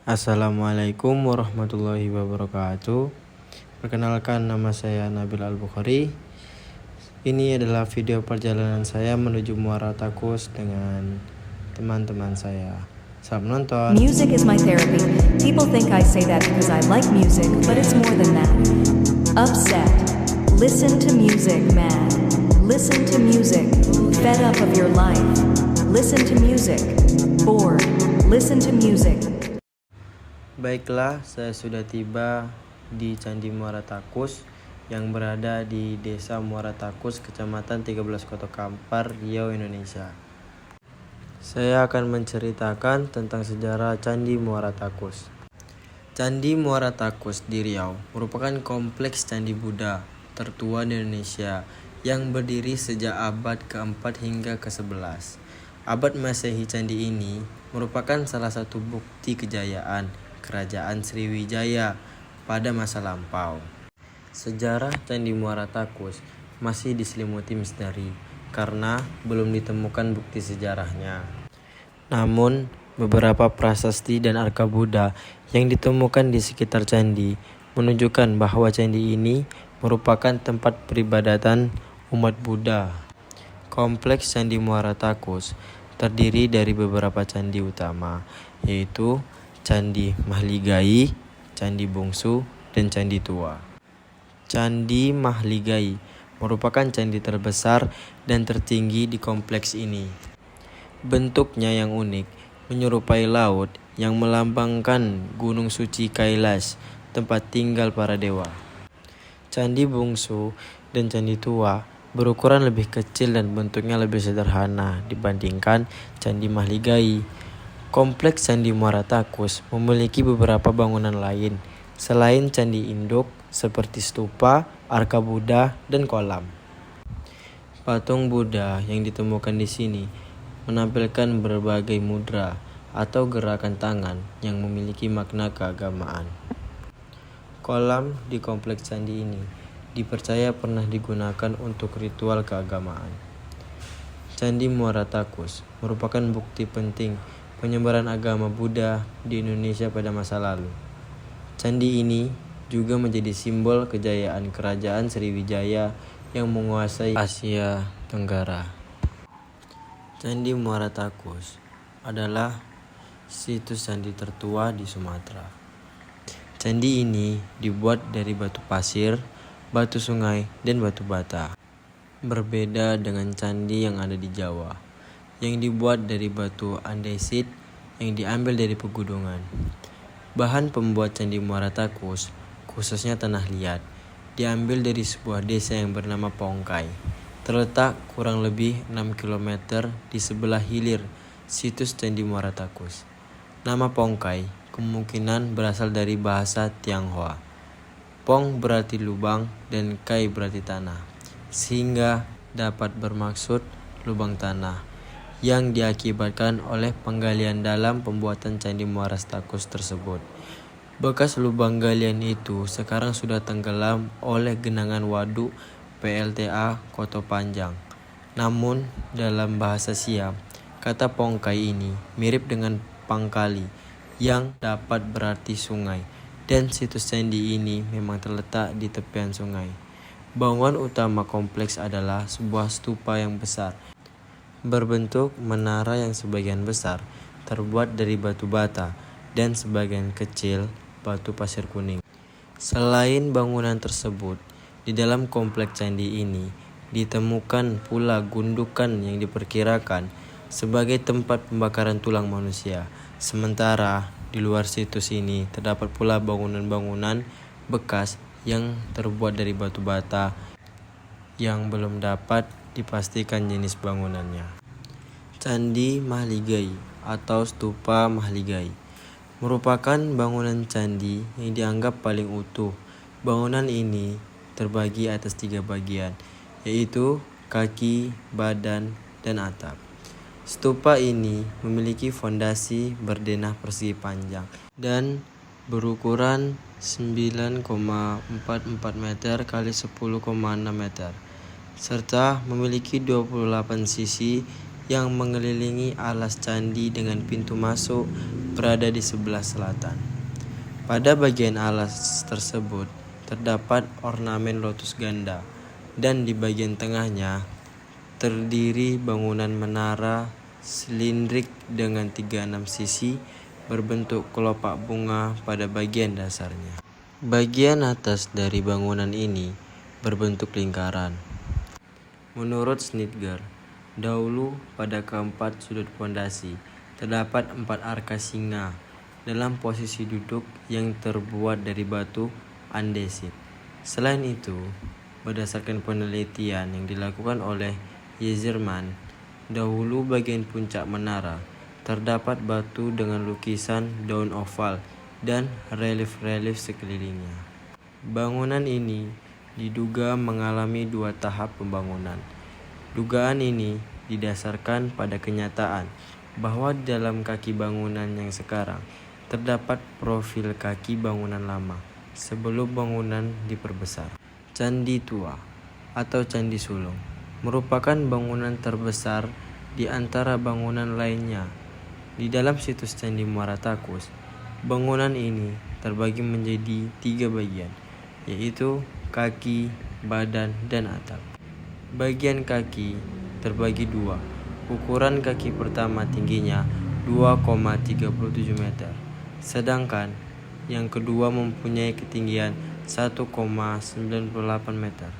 Assalamualaikum warahmatullahi wabarakatuh. Perkenalkan, nama saya Nabil Al-Bukhari. Ini adalah video perjalanan saya menuju Muara Takus dengan teman-teman saya. Selamat menonton. Music is my therapy. People think I say that because I like music, but it's more than that. Upset. Listen to music, man. Listen to music. Fed up of your life. Listen to music. Bored. Listen to music. Baiklah, saya sudah tiba di Candi Muara Takus yang berada di Desa Muara Takus, Kecamatan 13 Kota Kampar, Riau, Indonesia. Saya akan menceritakan tentang sejarah Candi Muara Takus. Candi Muara Takus di Riau merupakan kompleks candi Buddha tertua di Indonesia yang berdiri sejak abad ke-4 hingga ke-11. Abad Masehi, candi ini merupakan salah satu bukti kejayaan Kerajaan Sriwijaya pada masa lampau. Sejarah Candi Muara Takus masih diselimuti misteri karena belum ditemukan bukti sejarahnya. Namun, beberapa prasasti dan arka Buddha yang ditemukan di sekitar candi menunjukkan bahwa candi ini merupakan tempat peribadatan umat Buddha. Kompleks Candi Muara Takus terdiri dari beberapa candi utama, yaitu Candi Mahligai, Candi Bungsu, dan Candi Tua. Candi Mahligai merupakan candi terbesar dan tertinggi di kompleks ini. Bentuknya yang unik menyerupai laut yang melambangkan Gunung Suci Kailash, tempat tinggal para dewa. Candi Bungsu dan Candi Tua berukuran lebih kecil dan bentuknya lebih sederhana dibandingkan Candi Mahligai. Kompleks Candi Muara Takus memiliki beberapa bangunan lain selain candi induk seperti stupa, arka Buddha, dan kolam. Patung Buddha yang ditemukan di sini menampilkan berbagai mudra atau gerakan tangan yang memiliki makna keagamaan. Kolam di kompleks candi ini dipercaya pernah digunakan untuk ritual keagamaan. Candi Muara Takus merupakan bukti penting penyebaran agama Buddha di Indonesia pada masa lalu. Candi ini juga menjadi simbol kejayaan Kerajaan Sriwijaya yang menguasai Asia Tenggara. Candi Muara Takus adalah situs candi tertua di Sumatera. Candi ini dibuat dari batu pasir, batu sungai, dan batu bata. Berbeda dengan candi yang ada di Jawa, yang dibuat dari batu andesit yang diambil dari pegunungan. Bahan pembuat Candi Muara Takus, khususnya tanah liat, diambil dari sebuah desa yang bernama Pongkai, terletak kurang lebih 6 km di sebelah hilir situs Candi Muara Takus. Nama Pongkai kemungkinan berasal dari bahasa Tionghoa. Pong berarti lubang dan kai berarti tanah, sehingga dapat bermaksud lubang tanah yang diakibatkan oleh penggalian dalam pembuatan Candi Muara Takus tersebut. Bekas lubang galian itu sekarang sudah tenggelam oleh genangan waduk PLTA Koto Panjang. Namun dalam bahasa Siam, kata Pongkai ini mirip dengan pangkali yang dapat berarti sungai, dan situs candi ini memang terletak di tepian sungai. Bangunan utama kompleks adalah sebuah stupa yang besar berbentuk menara yang sebagian besar terbuat dari batu bata dan sebagian kecil batu pasir kuning. Selain bangunan tersebut, di dalam kompleks candi ini ditemukan pula gundukan yang diperkirakan sebagai tempat pembakaran tulang manusia. Sementara di luar situs ini terdapat pula bangunan-bangunan bekas yang terbuat dari batu bata yang belum dapat dipastikan jenis bangunannya. Candi Mahligai atau Stupa Mahligai merupakan bangunan candi yang dianggap paling utuh. Bangunan ini terbagi atas 3 bagian, yaitu kaki, badan, dan atap. Stupa ini memiliki fondasi berdenah persegi panjang dan berukuran 9,44 meter x 10,6 meter. Serta memiliki 28 sisi yang mengelilingi alas candi dengan pintu masuk berada di sebelah selatan. Pada bagian alas tersebut terdapat ornamen lotus ganda, dan di bagian tengahnya terdiri bangunan menara silindrik dengan 36 sisi berbentuk kelopak bunga pada bagian dasarnya. Bagian atas dari bangunan ini berbentuk lingkaran. Menurut Schnitger, dahulu pada keempat sudut fondasi terdapat 4 arka singa dalam posisi duduk yang terbuat dari batu andesit. Selain itu, berdasarkan penelitian yang dilakukan oleh Yezerman, dahulu bagian puncak menara terdapat batu dengan lukisan daun oval dan relief-relief sekelilingnya. Bangunan ini diduga mengalami 2 tahap pembangunan. Dugaan ini didasarkan pada kenyataan bahwa di dalam kaki bangunan yang sekarang terdapat profil kaki bangunan lama sebelum bangunan diperbesar. Candi Tua atau Candi Sulung merupakan bangunan terbesar di antara bangunan lainnya. Di dalam situs Candi Muara Takus, bangunan ini terbagi menjadi 3 bagian, yaitu kaki, badan, dan atap. Bagian kaki terbagi 2. Ukuran kaki pertama tingginya 2,37 meter. Sedangkan yang kedua mempunyai ketinggian 1,98 meter.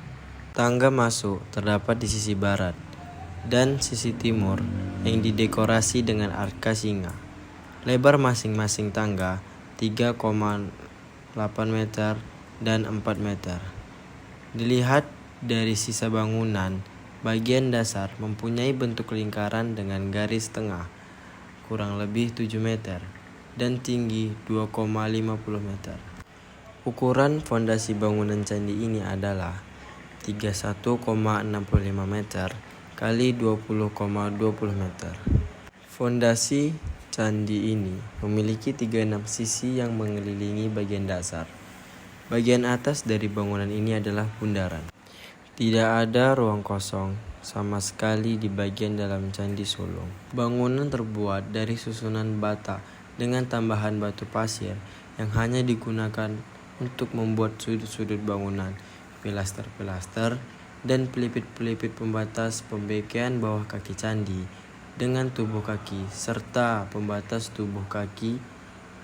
Tangga masuk terdapat di sisi barat dan sisi timur yang didekorasi dengan arka singa. Lebar masing-masing tangga 3,8 meter dan 4 meter. Dilihat dari sisa bangunan, bagian dasar mempunyai bentuk lingkaran dengan garis tengah kurang lebih 7 meter dan tinggi 2,50 meter. Ukuran fondasi bangunan candi ini adalah 31,65 meter kali 20,20 meter. Fondasi candi ini memiliki 36 sisi yang mengelilingi bagian dasar. Bagian atas dari bangunan ini adalah bundaran. Tidak ada ruang kosong sama sekali di bagian dalam Candi Sulung. Bangunan terbuat dari susunan bata dengan tambahan batu pasir yang hanya digunakan untuk membuat sudut-sudut bangunan, pilaster-pilaster, dan pelipit-pelipit pembatas pembekaian bawah kaki candi dengan tubuh kaki, serta pembatas tubuh kaki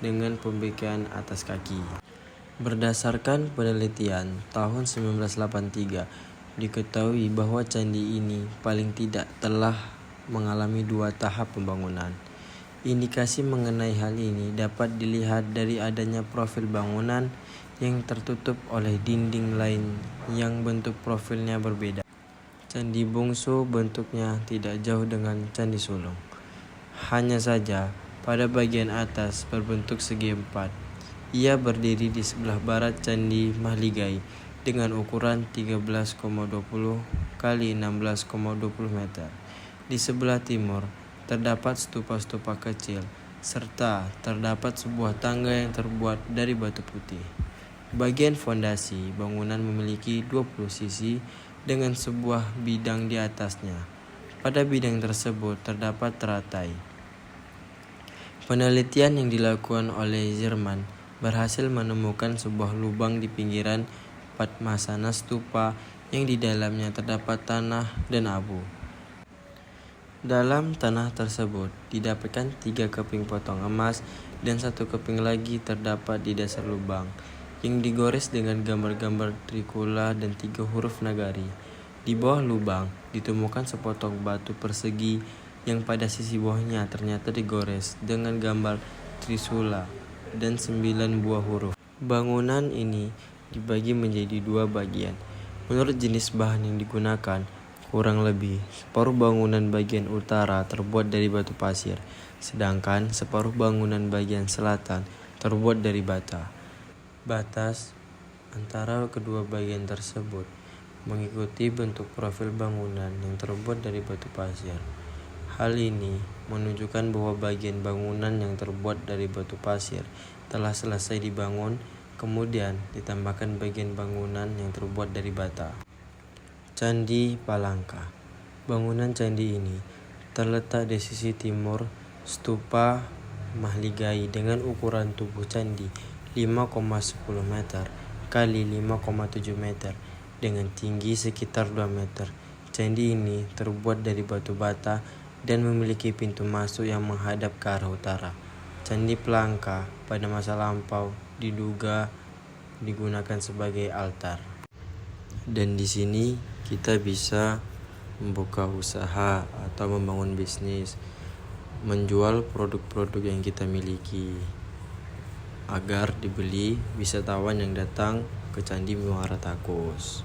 dengan pembekaian atas kaki. Berdasarkan penelitian tahun 1983, diketahui bahwa candi ini paling tidak telah mengalami 2 tahap pembangunan. Indikasi mengenai hal ini dapat dilihat dari adanya profil bangunan yang tertutup oleh dinding lain yang bentuk profilnya berbeda. Candi Bungsu bentuknya tidak jauh dengan Candi Sulung. Hanya saja pada bagian atas berbentuk segi 4. Ia berdiri di sebelah barat Candi Mahligai dengan ukuran 13,20 kali 16,20 meter. Di sebelah timur terdapat stupa-stupa kecil, serta terdapat sebuah tangga yang terbuat dari batu putih. Bagian fondasi bangunan memiliki 20 sisi dengan sebuah bidang di atasnya. Pada bidang tersebut terdapat teratai. Penelitian yang dilakukan oleh Jerman berhasil menemukan sebuah lubang di pinggiran Padmasana Stupa yang di dalamnya terdapat tanah dan abu. Dalam tanah tersebut didapatkan 3 keping potong emas dan 1 keping lagi terdapat di dasar lubang yang digores dengan gambar-gambar trikula dan 3 huruf nagari. Di bawah lubang ditemukan sepotong batu persegi yang pada sisi bawahnya ternyata digores dengan gambar trisula dan 9 buah huruf. Bangunan ini dibagi menjadi 2 bagian. Menurut jenis bahan yang digunakan, kurang lebih separuh bangunan bagian utara terbuat dari batu pasir, sedangkan separuh bangunan bagian selatan terbuat dari bata. Batas antara kedua bagian tersebut mengikuti bentuk profil bangunan yang terbuat dari batu pasir. Hal ini menunjukkan bahwa bagian bangunan yang terbuat dari batu pasir telah selesai dibangun, kemudian ditambahkan bagian bangunan yang terbuat dari bata. Candi Palangka. Bangunan candi ini Terletak di sisi timur stupa Mahligai dengan ukuran tubuh candi 5,10 meter kali 5,7 meter dengan tinggi sekitar 2 meter. Candi ini terbuat dari batu bata dan memiliki pintu masuk yang menghadap ke arah utara. Candi Pelangka pada masa lampau diduga digunakan sebagai altar. Dan di sini kita bisa membuka usaha atau membangun bisnis, menjual produk-produk yang kita miliki agar dibeli wisatawan yang datang ke Candi Muara Takus.